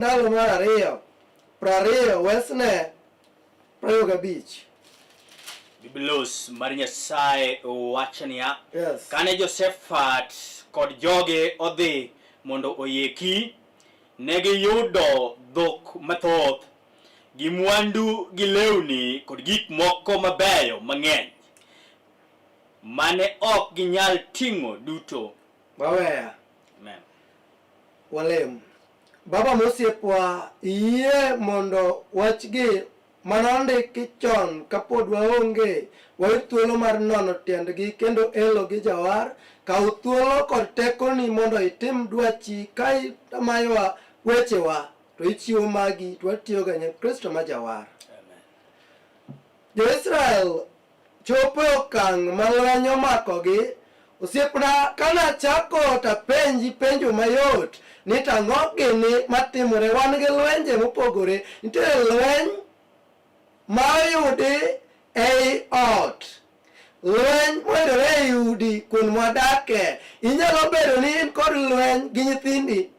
Ndalo mar ariyo, 20 Wesne 25. Biblos mar Nyasaye wacho niya, Yes. kane Josephat kod joge odhi mondo oyeki, ne giyudo dhok mathoth gi mwandu gi lewni kod gik moko mabeyo mang'eny mane ok ginyal ting'o duto. Maweya. Amen. Walem. Baba mosiepwa yie mondo wachgi manondiki chon kapod waonge wayud thuolo mar nono tiendgi kendo elo gi jawar. Kaw thuolo kod tekoni mondo itim dwachi ka itamayowa wechewa to ichiwo magi to watiyoga ne Kristo ma jawar. Amen. Jo-Israel chopo okang' ma lweny omakogi. Osiepna kana chako tapenji penjo mayot ni tang'o gini matimore. Wan gi lwenje mopogore. Nitie lweny ma oyudi ei ot, lweny moyudore ei udi kuond mwadakie. Inyalo bedo ni in kod lweny gi nyithindi,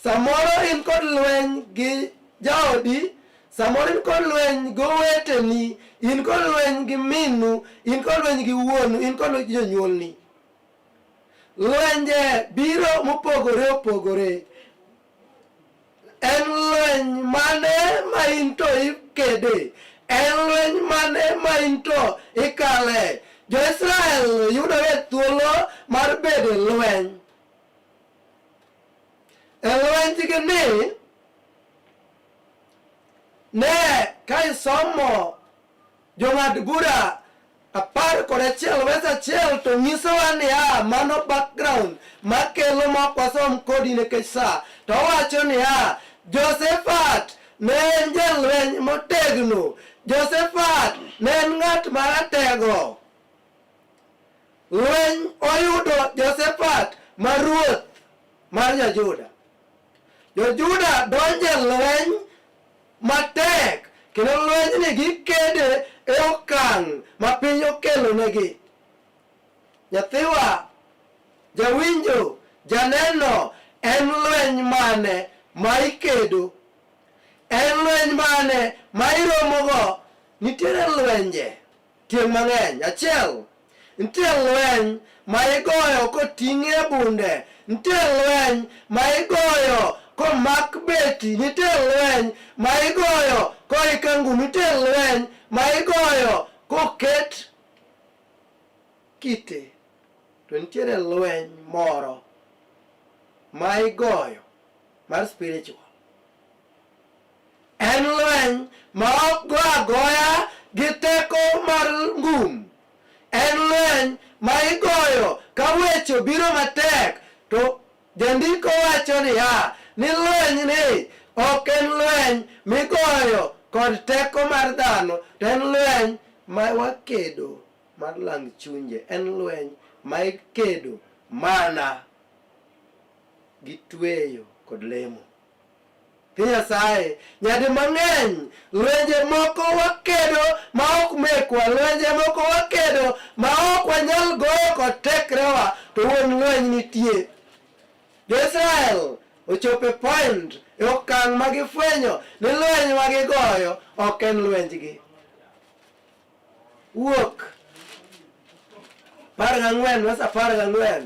samoro in kod lweny gi jaodi, samoro in kod lweny gi oweteni, in kod lweny gi minu, in kod lweny gi wuonu, in kod lweny gi jonyuolni. Lwenje biro mopogore opogore. En lweny mane ma in to ikede? En lweny mane ma in to ikale? Jo-Israel yudore thuolo mar bedo lweny. E lwenjgi ni ne ka isomo jong'ad bura 11 wes achiel to nyisowa niya, mano background makelo mok wasom kodi nikech sa. To wacho niya, Josephat ne en jalweny motegno. Josephat ne en ng'at maratego. Lweny oyudo Josephat ma ruoth mar jo-Juda. Jo-Juda donje lweny matek kendo lweny ni gikede e okang' ma piny okelo negi. Nyathiwa, jawinjo, janeno, en lweny mane ma ikedo? En lweny mane ma iromogo? Nitiere lwenje tieng' mang'eny. Achiel, nitie lweny ma igoyo koting'e bunde. Nitie lweny ma igoyo komak beti. Nitie lweny ma igoyo koike ngumi. Nitie lweny ma igoyo koket kite. To nitiere lweny moro ma igoyo mar spiritual. En lweny ma ok go agoya gi teko mar ngum. En lweny ma igoyo ka weche obiro matek. To jandiko wacho niya, ni lweny ni ok en lweny migoyo kod teko mar dhano. To en lweny ma wakedo mar lang chunje. En lweny ma ikedo mana gi tweyo kod lemo. Piny Nyasaye nyadi mang'eny lwenje moko wakedo ma ok mekwa. Lwenje moko wakedo ma ok wanyal goyo kod tekrewa. To wuon lweny nitie. Jo-Israel ochope point e okang' ma gifwenyo ni lweny ma gigoyo ok en lwenjgi. Wuok 14 wes 14.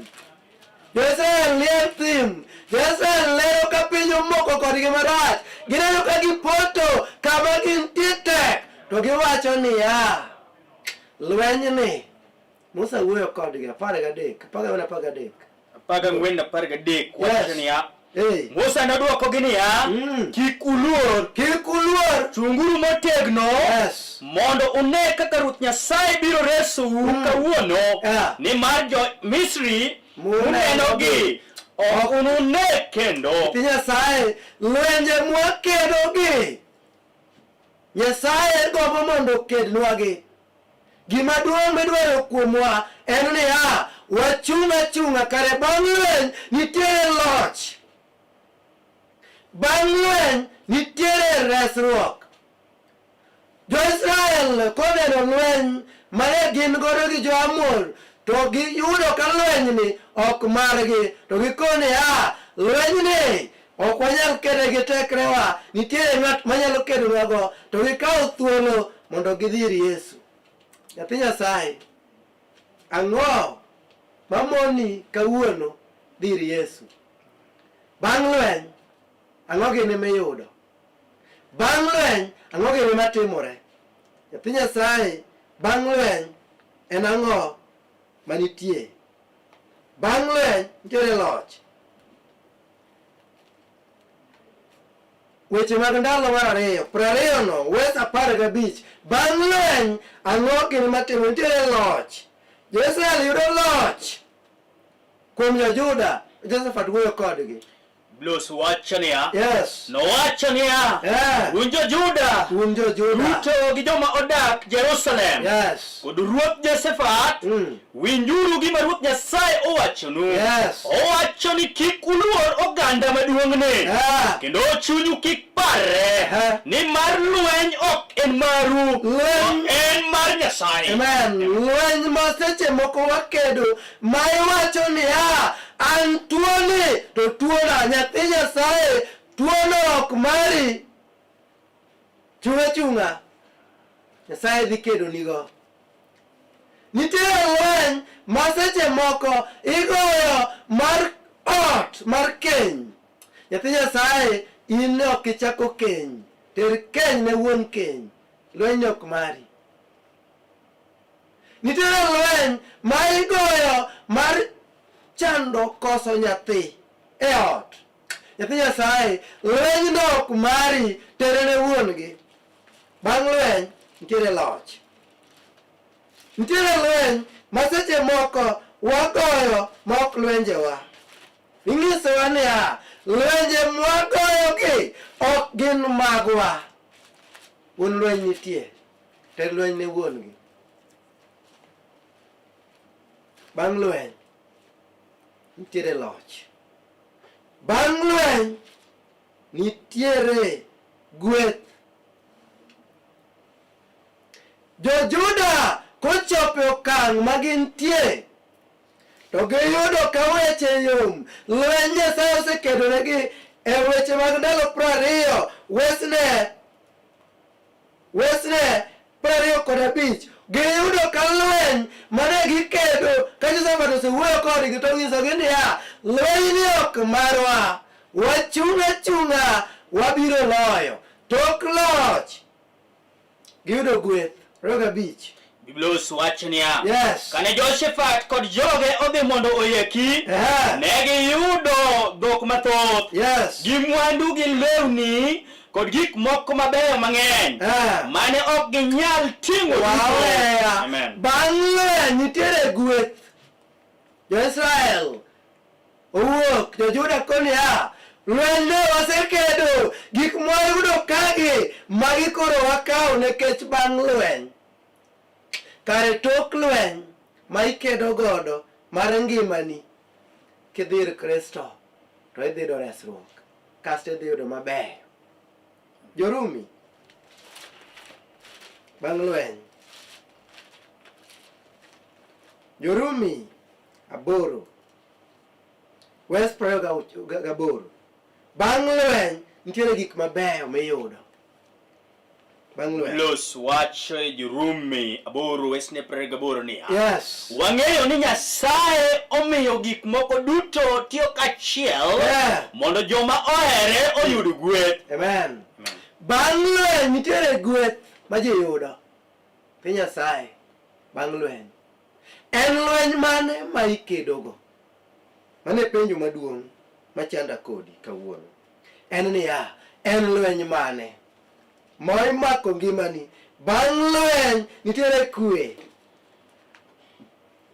Jo-Israel liel thim. Jo-Israel lero ka piny omoko kodgi marach. Gineno ka gipoto kama gintie tek. To giwacho niya, lweny ni Musa wuoyo kodgi 13. 14. 14 wacho niya, Hey. Musa nodwokogi niya, kik uluor, chunguru motegno, Yes. mondo une kaka Ruoth Nyasaye biro resou kawuono, nimar jo-Misri unenogi ok unune kendo. Piny Nyasaye lwenje mwakedogi, Nyasaye gombo mondo okednwagi. Gima duong' midwaro kuomwa en niya, wachung' kare bang' lweny nitiere loch. Bang' lweny nitiere resruok. Jo-Israel koneno lweny mane gin godo gi jo-Amor, to giyudo ka lweny ni ok margi. To gikone lweny ni ok wanyal kede gi tekrewa, nitiere ng'at manyalo kedonwago, to gikaw thuolo mondo gidhir Yesu. Nyathi Nyasaye, ang'o mamoni kawuono dhir Yesu? Bang' lweny, ang'o gini miyudo? Bang' lweny, ang'o gini matimore? Nyathi Nyasaye, bang' lweny en ang'o manitie? Bang' lweny nitiere loch. Weche mag ndalo mar 2, 20 no, Wes 15. Bang' lweny ang'o gini matimore? Nitiere loch. Jo-Israel yudo loch kuom jo-Juda. Josephat wuoyo kodgi. Blos wacho niya. Yes. Nowacho niya. Un jo-Juda. Un jo-Juda. Ruto gi joma odak Jerusalem. Yes. Kod Ruoth Josephat. Winjuru gima Ruoth Nyasaye owachonu. Yes. Owacho ni kik uluor oganda maduong'ni. Kendo chunyu kik parre. Ni mar lweny ok en maru. Lweny en mar Nyasaye. Amen. Lweny ma seche moko wakedo ma iwacho ni an tuoni to tuona. Nyathi Nyasaye, tuono ok mari. Chunga. Nyasaye dhi kedo nigo. Nitiere lweny ma seche moko igoyo mar ot, mar keny. Nyathi Nyasaye, in ok ichako keny. Ter keny ne wuon keny. Lweny ok mari. Nitiere lweny ma igoyo mar chando koso nyathi e ot. Nyathi Nyasaye, lweny no ok mari, tere ne wuon gi. Bang' lweny nitiere loch. Nitiere lweny ma seche moko wagoyo ma ok lwenjewa. Ing'isowa ni lwenje mwagoyo gi ok gin magwa. Wuon lweny nitie, ter lweny ne wuon gi. Bang' lweny nitiere loch. Bang' lweny nitiere gweth. Jo-Juda kochopo okang' ma gintie, to giyudo ka weche yom. Lweny Nyasaye osekedonegi e weche mag ndalo 20. Wesne 25. Giyudo ka lweny mane gikedo ka Josephat osewuoyo kodgi to ng'isogi ni lweny ni ok marwa. Wachunga wabiro loyo. Tok loch giyudo gweth. 25. Biblos wacho niya. Yes. Kane Josephat kod joge odhi mondo oyeki, ne giyudo dhok mathoth. Yes. Gi mwandu gi lewni kod gik moko mabeyo mang'eny mane ok ginyal ting'o. Amen. Bang' lweny nitiere gweth. Jo-Israel owuok, jo-Juda koni lweny ne wasekedo, gik mwayudo kagi magi koro wakaw nikech bang' lweny. Kare tok lweny ma ikedo godo mar ngimani, kidhir Kristo to idhi yudo resruok, kasto idhi yudo maber. Jo-Rumi, bang' lweny. Jo-Rumi 8. Wes 28. Bang' lweny nitiere gik mabeyo miyudo. Bang' lweny. Los wacho e Jo-Rumi 8 wesne 28 niya. Yes. Wang'eyo ni Nyasaye omiyo gik moko duto tiyo kachiel mondo joma ohere oyud gweth. Amen. Bang' lweny nitiere gweth ma ji yudo. Pi Nyasaye, bang' lweny. En lweny mane ma ikedogo? Mane penjo maduong' machanda kodi kawuono. En niya, en lweny mane ma imako ngimani? Bang' lweny nitiere kwe.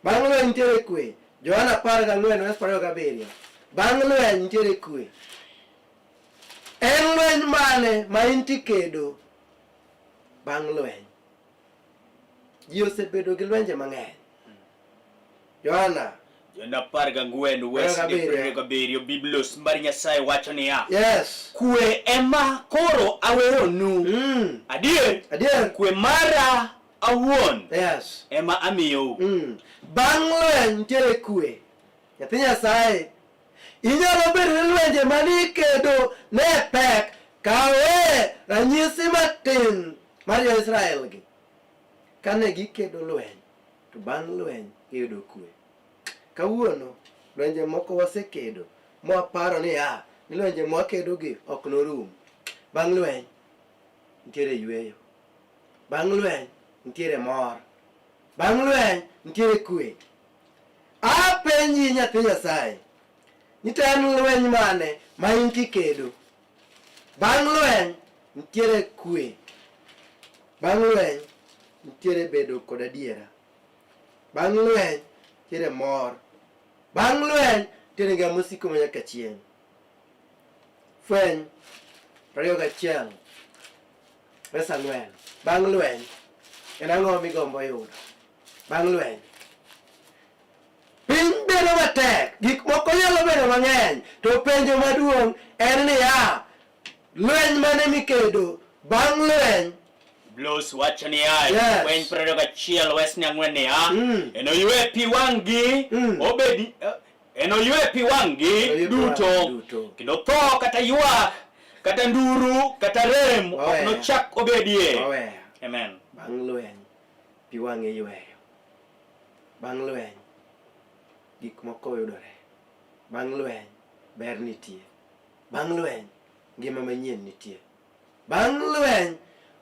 Bang' lweny nitiere kwe. Johana 14:27. Bang' lweny nitiere kwe. En lweny mane ma inti kedo? Bang' lweny. Ji osebedo gi lwenje mang'eny. Johana 14 wesne 27 Biblos mar Nyasaye wacho niya. Yes. Kwe ema koro aweyonu. Adier. Kwe mara awuon. Yes. Ema amiyo. Bang' lweny nitiere kwe. Nyathi Nyasaye, inyalo bedo ni lwenje mani kedo ne pek. Kawe ranyisi matin mar jo-Israel gi kane gikedo lweny, to bang' lweny giyudo kwe. Kawuono lwenje moko wasekedo mwaparo ni ni lwenje mwakedo gi ok norum. Bang' lweny nitiere yweyo, bang' lweny nitiere mor, bang' lweny nitiere kwe. Apenji nyathi Nyasaye, ni to en lweny mane ma in kikedo? Bang' lweny nitiere kwe, bang' lweny nitiere bedo kod adiera, bang' lweny nitiere mor, bang' lweny nitiere ngima mosiko manyaka chieng'. Fweny 21 verse 4. Bang' lweny en ang'o migombo yudo? Bang' lweny piny bedo matek, gik moko nyalo bedo mang'eny, to penjo maduong' en ni lweny mane mikedo bang' lweny. Blues wacho ni Fweny 21 verse 4 ni enoywe pi wang'gi obedi enoywe pi wang'gi duto, kendo tho kata ywak kata nduru kata rem ok nochak obedie. Amen. Bang' lweny pi wang'e yweyo, bang' lweny gik moko yudore, bang' lweny ber nitie, bang' lweny ngima manyien nitie, bang' lweny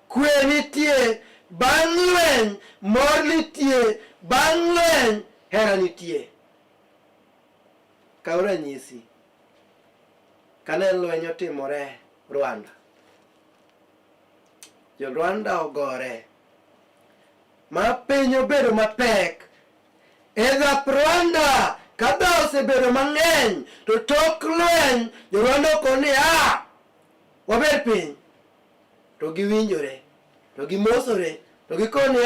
kwe nitie, bang' lweny mor nitie, bang' lweny hera nitie. Kaw ranyisi, kane lweny otimore Rwanda, jo Rwanda ogore ma piny obedo mapek. Edhap Rwanda ka dha osebedo mang'eny, to tok lweny jo Rwanda okoni wabed piny, to giwinjore, to gimosore, to gikoni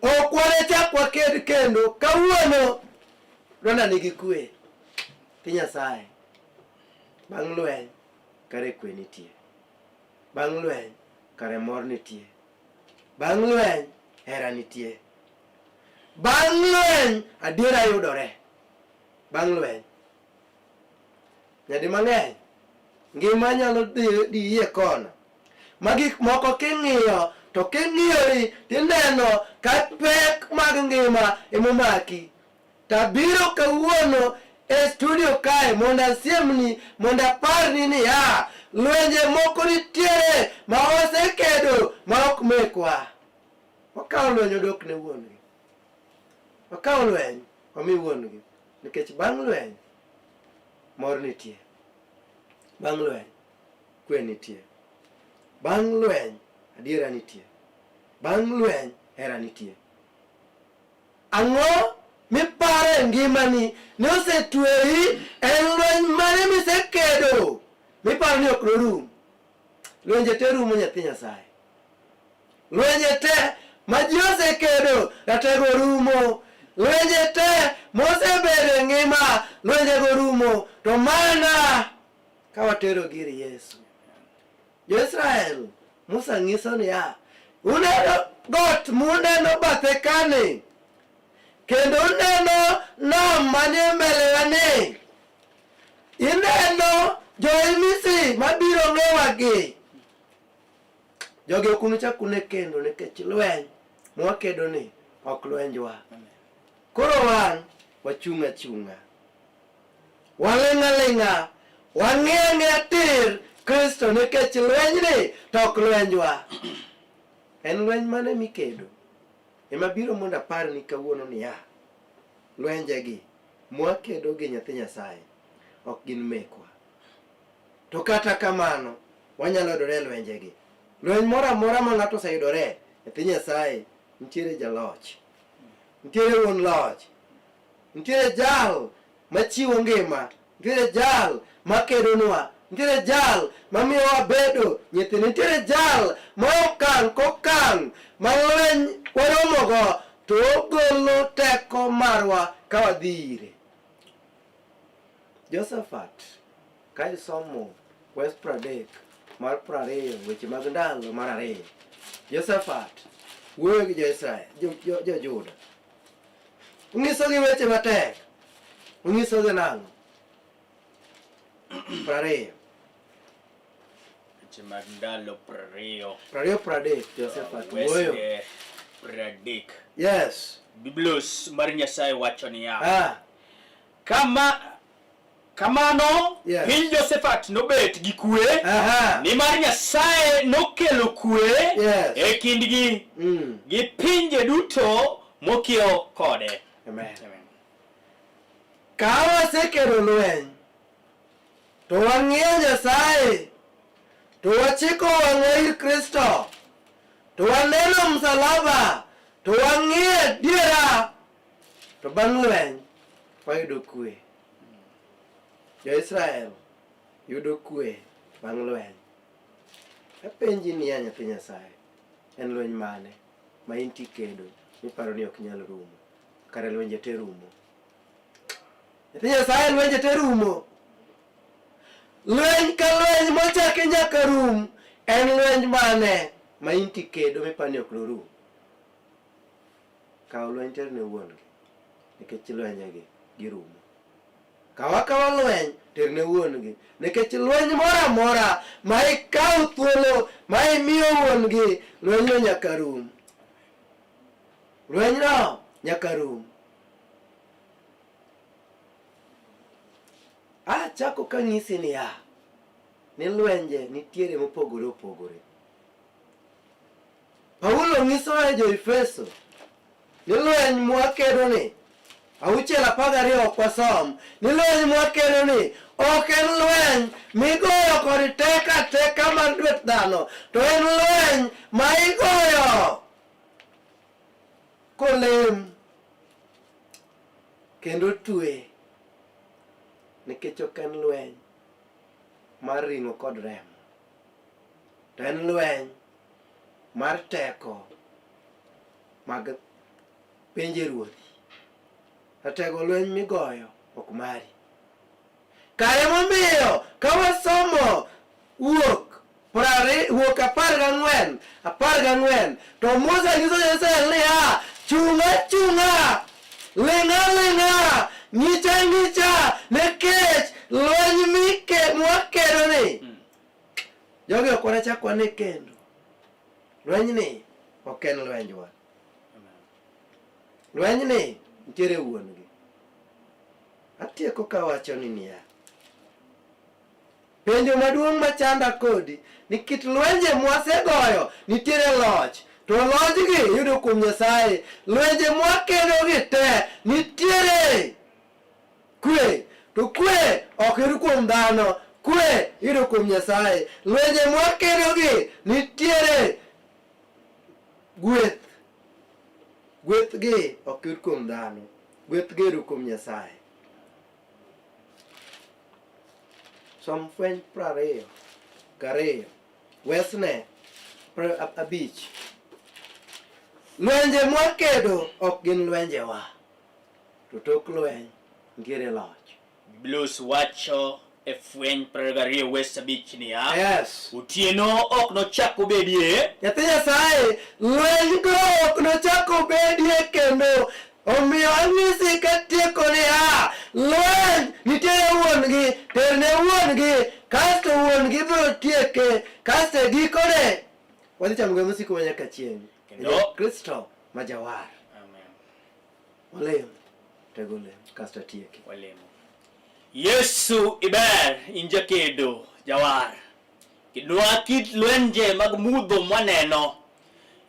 ok wanechak waked kendo. Kawuono Rwanda nigi kwe. Ti Nyasaye, bang' lweny kare kwe nitie, bang' lweny kare mor nitie, bang' lweny hera nitie, bang' lweny adiera yudore, bang' lweny nyadi mang'eny ngima nyalo diye kona ma gik moko king'iyo to king'iyori tineno ka pek mag ngima emomaki. Tabiro kawuono e studio kae mondo asiemni, mondo aparni ni lwenje moko nitiere ma wasekedo ma ok mekwa. Wakaw lweny odok ne wuongi, wakaw lweny omi wuongi, nikech bang' lweny mor nitie, bang' lweny kwe nitie, bang' lweny adiera nitie, bang' lweny hera nitie. Ang'o miparo e ngimani ni osetweyi? En lweny mane misekedo miparo ni ok norum? Lwenje te rumo nyathi Nyasaye, lwenje te ma ji osekedo ratego rumo, lwenje te mosebedo e ngima lwenjego rumo, to mana ka watero gir Yesu. Jo-Israel, Musa ng'iso ni uneno got muneno bathe kani, kendo uneno nam manie mbelewani, ineno jo-Misri mabiro ng'ewagi. Jogi ok unuchak une kendo, nikech lweny mwakedo ni ok lwenjwa. Koro wan wachung' achung'a, waling' aling'a, wang'i ang'eya tir Kristo, nikech lwenyni to ok lwenjwa. En lweny mane mikedo? Ema biro mondo aparni kawuono ni lwenjegi mwakedo gi nyathi Nyasaye ok gin mekwa. To kata kamano wanyalo yudore e lwenjegi. Lweny moro amora ma ng'ato oseyudore nyathi Nyasaye, nitiere jaloch, nitiere wuon loch, nitiere jal machiwo ngima, nitiere jal makedonwa, nitiere jal mamiyo wabedo nyithindo, nitiere jal ma okang' kokang' ma lweny waromogo to ogolo teko marwa ka wadhi ire. Josephat, ka isomo West 30 mar 20 weche mag ndalo mar 2, Josephat wuoyo gi jo-Israel, jo-Juda, ung'isogi weche matek, ung'isogi nang'o? 20. Chimandalo prario. 20 Josephat Boyo. Wese pradik. Yes. Biblos mar Nyasaye wacho niya. Kamano, Yes. Piny Josephat nobet gi kwe, Aha. ni mar Nyasaye nokelo kwe Yes. e kindgi gi pinje duto mokiewo kode. Amen. Amen. Ka wasekelo lweny, to wang'iyo Nyasaye, to wachiko wang'wa ir Kristo, to waneno msalaba, to wang'iyo diera, to bang' lweny wayudo kwe. Jo-Israel yudo kwe bang' lweny. Apenji niya nyathi Nyasaye, en lweny mane ma inti kedo miparo ni ok nyal rumo? Kare lwenje te rumo. Nyathi Nyasaye lwenje te rumo. Lweny ka lweny mochaki nyaka rum, en lweny mane ma inti kedo miparo ni ok rum? Kaw lweny terne wuon gi, nikech lwenyegi girumo. Kawa lweny terne wuon gi, nikech lweny mora mora ma ikaw thuolo ma imiyo wuon gi, lweny no nyaka rum. Lweny no nyaka rum. Chako ka ng'isi ni lwenje nitiere mopogore opogore. Paulo ng'iso e Jo-Efeso ni lweny mwakedo ni 6:12 ok wasom, ni lweny mwakedo ni ok en lweny migoyo kod teka mar lwet dhano, to en lweny ma igoyo kolem kendo twe, nikech ok en lweny mar ring'o kod remo, to en lweny mar teko mag pinje ruodhi. Atego lweny migoyo ok mari. Kare momiyo ka wasomo Wuok 14, to Musa nyiso Jo-Israel niya, chunga, ling'a, ng'icha, nikech lweny mwakedo ni. Jogi ok wanachak wane kendo. Lweny ni ok en lwenjwa. Lweny ni nitiere wuon gi. Atieko ka wacho ni niya, penjo maduong' machanda kodi, ni kit lwenje mwasegoyo nitiere loch, to loch gi yudo kuom Nyasaye. Lwenje mwakedo gi te nitiere kwe, to kwe ok yud kuom dhano, kwe yudo kuom Nyasaye. Lwenje mwakedo gi nitiere gweth gi ok yud kuom dhano, gweth gi yud kuom Nyasaye. Som Fweny 22 Wesne 5. Lwenje mwakedo ok gin lwenjewa, to tok lweny nitiere loch. Biblos wacho e Fweny 22 West 5 niya. Yes. Otieno ok nochak obedie. Nyathi Nyasaye, lweny go ok nochak obedie kendo. Omiyo anyisi katieko niya, lweny nitiere wuon gi, terne wuon gi, kasto wuon gi biro tieke, kasto gikone wadhi chamo gwe musiko ma nyaka chieng'. Kendo Kristo ma jawar. Amen. Walem, tego lem, kasto tieke. Walemo. Yesu iber injakedo jawar. Kidwa kit lwenje mag mudho mwaneno.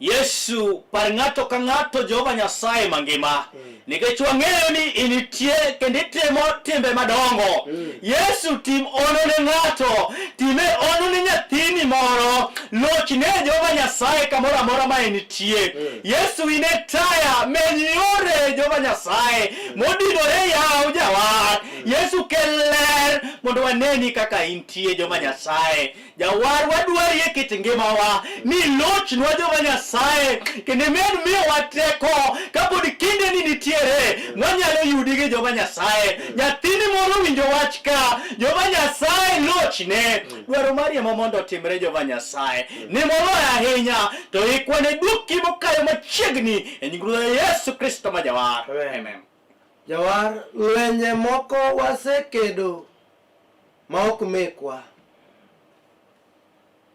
Yesu par ng'ato ka ng'ato Jehova Nyasaye mangima. Nikech wang'eyo ni initie kendo itimo timbe madongo. Yesu tim ono ne ng'ato, time ono ne nyathini moro, lochne Jehova Nyasaye kamoro amora ma initie. Yesu ine taya meny yore Jehova Nyasaye modinore yaw jawar. Yesu kel ler mondo waneni kaka intie Jehova Nyasaye. Jawar wadwari e kit ngimawa ni lochnwa Jehova Nyasaye kendo med miyo wateko kapod kinde ni nitiere mwanyalo yudi gi Jehova Nyasaye. Nyathini moro winjo wach ka, Jehova Nyasaye lochne, dwaro mari ema mondo otimre Jehova Nyasaye. Ni moloyo ahinya to ikwane duki mokayo machiegni e nying Ruoth Yesu Kristo ma jawar. Amen. Jawar, lwenje moko wasekedo ma ok mekwa.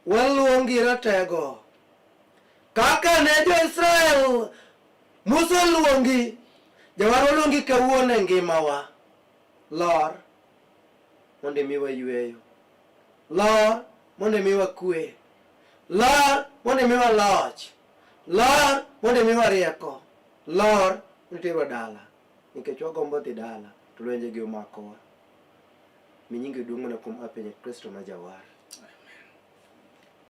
Waluongi ratego. Kaka ne Jo-Israel Musa luongi, jawar luongi kawuono e ngimawa. Lor mondo miwa yweyo. Lor mondo miwa kwe. Lor mondo miwa loch. Lor mondo miwa rieko. Lor nitero dala. Nikech wagombo dhi dala to lwenje gi omakowa. Mi nyingi duong' na kuom apenya Kristo ma jawar.